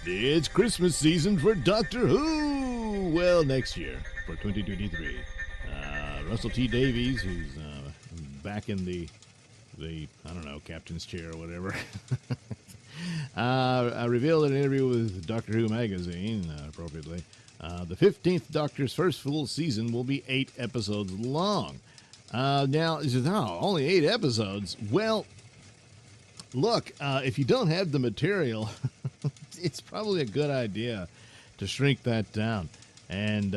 It's Christmas season for Doctor Who. Well, next year for 2023. Russell T Davies, who's back in the I don't know, captain's chair or whatever, I revealed in an interview with Doctor Who magazine, appropriately, the 15th Doctor's first full season will be 8 episodes long. Now, he says, oh, only 8 episodes? Well, look, if you don't have the material, it's probably a good idea to shrink that down. And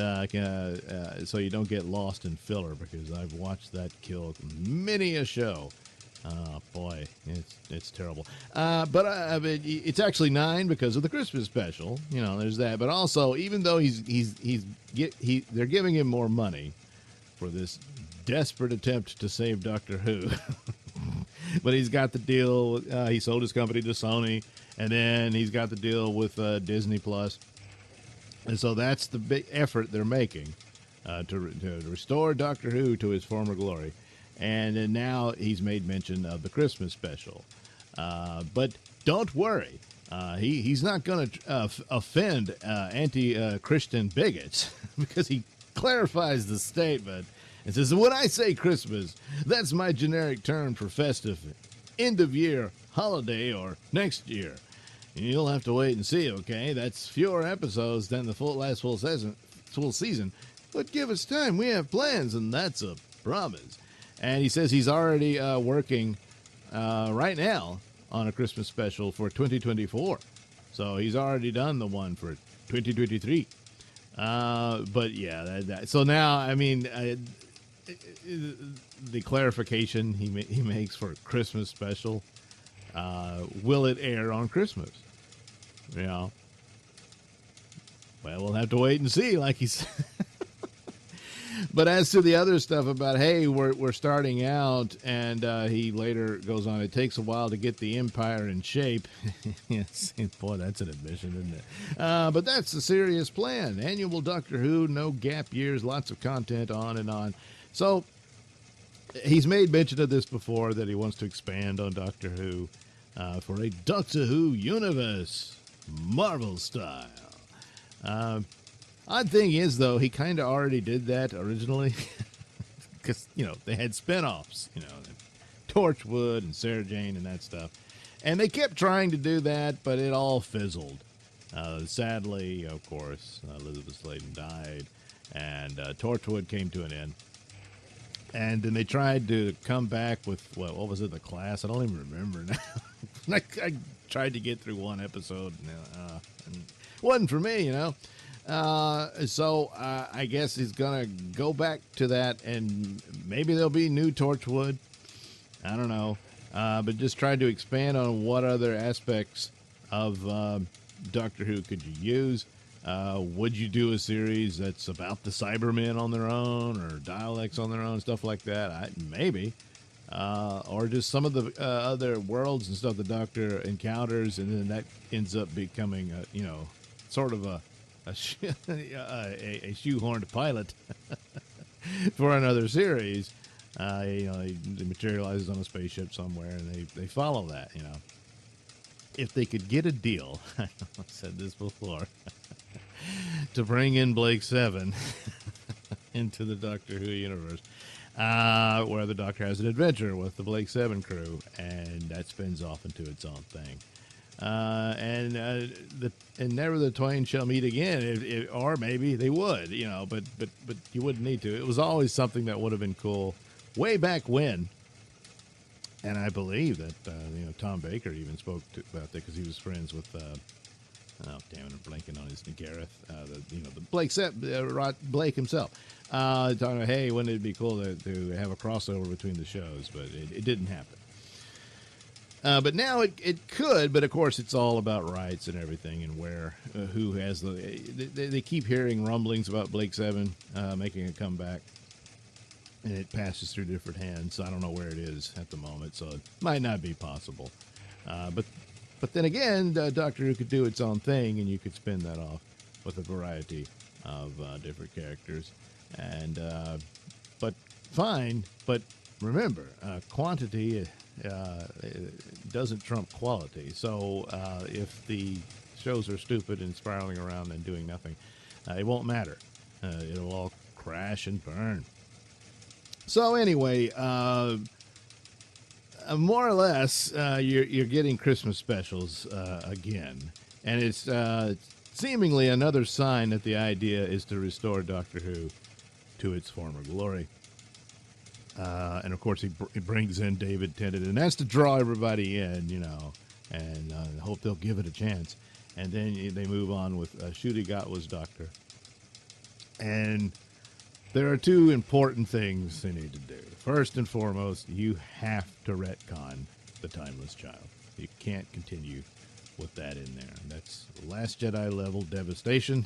so you don't get lost in filler, because I've watched that kill many a show. Oh, boy, it's terrible. But I mean, it's actually 9 because of the Christmas special. You know, there's that. But also, even though they're giving him more money for this desperate attempt to save Doctor Who, but he's got the deal. He sold his company to Sony, and then he's got the deal with Disney Plus. And so that's the big effort they're making to restore Doctor Who to his former glory. And then now he's made mention of the Christmas special. But don't worry. He's not going to offend anti-Christian bigots, because he clarifies the statement and says, when I say Christmas, that's my generic term for festive, end-of-year, holiday, or next year. You'll have to wait and see, okay? That's fewer episodes than the last full season. But give us time. We have plans, and that's a promise. And he says he's already working right now on a Christmas special for 2024. So he's already done the one for 2023. But yeah, so now, I mean, the clarification he makes for a Christmas special, will it air on Christmas? You know, well, we'll have to wait and see, like he said. But as to the other stuff about, hey, we're starting out, and he later goes on, it takes a while to get the empire in shape. Yes, boy, that's an admission, isn't it? But that's the serious plan. Annual Doctor Who, no gap years, lots of content, on and on. So he's made mention of this before, that he wants to expand on Doctor Who for a Doctor Who universe, Marvel style. Odd thing is, though, he kind of already did that originally, because, you know, they had spinoffs, you know, Torchwood and Sarah Jane and that stuff. And they kept trying to do that, but it all fizzled. Sadly, of course, Elizabeth Sladen died, and Torchwood came to an end. And then they tried to come back with, what was it, The Class? I don't even remember now. I tried to get through one episode, and it wasn't for me, you know. So I guess he's gonna go back to that, and maybe there'll be new Torchwood. I don't know, but just try to expand on what other aspects of Doctor Who could you use. Would you do a series that's about the Cybermen on their own, or Daleks on their own, stuff like that? Maybe. Or just some of the other worlds and stuff the Doctor encounters, and then that ends up becoming sort of a shoehorned pilot for another series. He materializes on a spaceship somewhere, and they follow that. You know, if they could get a deal, I've said this before, to bring in Blake 7 into the Doctor Who universe, where the Doctor has an adventure with the Blake 7 crew, and that spins off into its own thing. And never the twain shall meet again, or maybe they would, you know, but you wouldn't need to. It was always something that would have been cool way back when, and I believe that Tom Baker even spoke about that, because he was friends with oh damn it, I'm blanking on his Gareth, the Blake Blake himself, talking about, hey, wouldn't it be cool to have a crossover between the shows, but it didn't happen. But now it could, but of course it's all about rights and everything, and where, who has they keep hearing rumblings about Blake 7 making a comeback, and it passes through different hands. So I don't know where it is at the moment, so it might not be possible. But then again, Doctor Who could do its own thing, and you could spin that off with a variety of different characters. And but fine, but remember, quantity doesn't trump quality. So if the shows are stupid and spiraling around and doing nothing, it won't matter. It'll all crash and burn. So anyway, more or less, you're getting Christmas specials again, and it's seemingly another sign that the idea is to restore Doctor Who to its former glory. And of course, he brings in David Tennant, and that's to draw everybody in, and hope they'll give it a chance. And then they move on with Ncuti Gatwa's Doctor. And there are two important things they need to do. First and foremost, you have to retcon the Timeless Child. You can't continue with that in there. That's Last Jedi level devastation.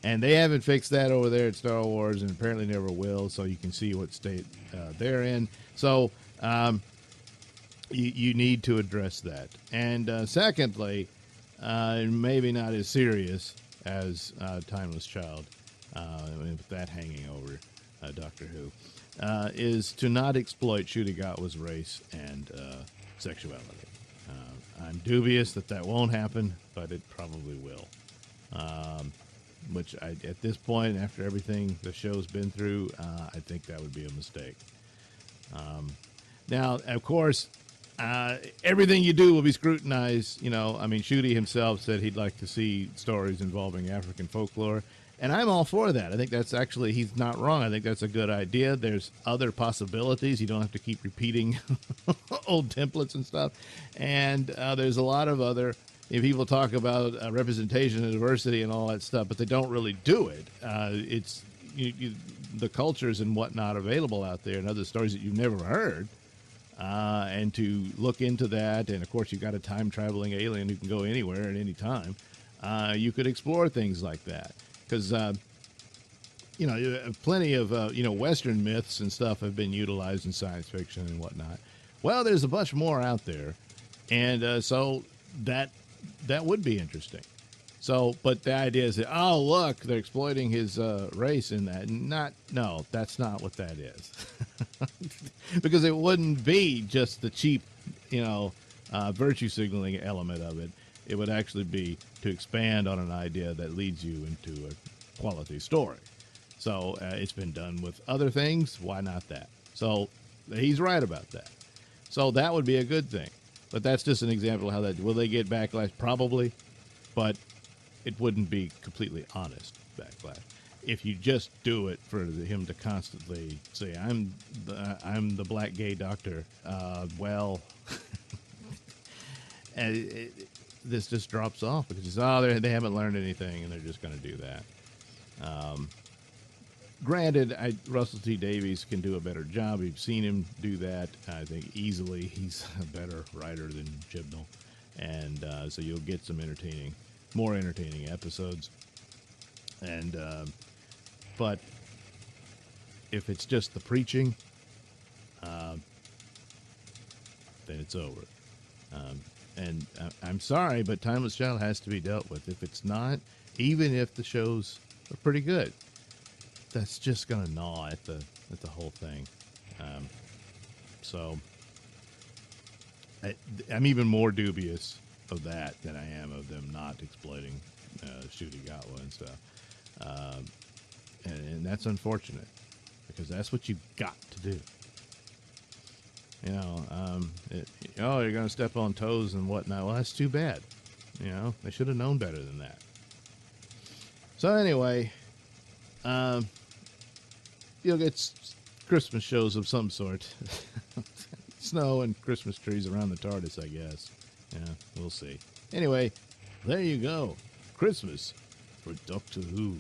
And they haven't fixed that over there at Star Wars, and apparently never will, so you can see what state they're in. So you need to address that. And secondly, maybe not as serious as Timeless Child, with that hanging over Doctor Who, is to not exploit Ncuti Gatwa's race and sexuality. I'm dubious that won't happen, but it probably will. Which at this point, after everything the show's been through, I think that would be a mistake. Now, of course, everything you do will be scrutinized. Ncuti himself said he'd like to see stories involving African folklore, and I'm all for that. I think that's actually, he's not wrong. I think that's a good idea. There's other possibilities. You don't have to keep repeating old templates and stuff. And there's a lot of other, people talk about representation and diversity and all that stuff, but they don't really do it. It's the cultures and whatnot available out there and other stories that you've never heard. And to look into that, and of course you've got a time-traveling alien who can go anywhere at any time. You could explore things like that. Because, plenty of, Western myths and stuff have been utilized in science fiction and whatnot. Well, there's a bunch more out there. And so that would be interesting. So, but the idea is that, oh, look, they're exploiting his race in that. No, that's not what that is. Because it wouldn't be just the cheap, virtue signaling element of it. It would actually be to expand on an idea that leads you into a quality story. So it's been done with other things. Why not that? So he's right about that. So that would be a good thing. But that's just an example of how that, will they get backlash? Probably. But it wouldn't be completely honest backlash. If you just do it for him to constantly say, I'm the black gay doctor, this just drops off because they haven't learned anything and they're just going to do that. Granted, Russell T Davies can do a better job. We've seen him do that. I think easily he's a better writer than Chibnall, and so you'll get some more entertaining episodes. And but if it's just the preaching, then it's over. And I'm sorry, but Timeless Child has to be dealt with. If it's not, even if the shows are pretty good, that's just going to gnaw at the whole thing. So I'm even more dubious of that than I am of them not exploiting Ncuti Gatwa and stuff. And that's unfortunate because that's what you've got to do. You're going to step on toes and whatnot. Well, that's too bad. They should have known better than that. So anyway, you'll get Christmas shows of some sort. Snow and Christmas trees around the TARDIS, I guess. Yeah, we'll see. Anyway, there you go. Christmas for Doctor Who.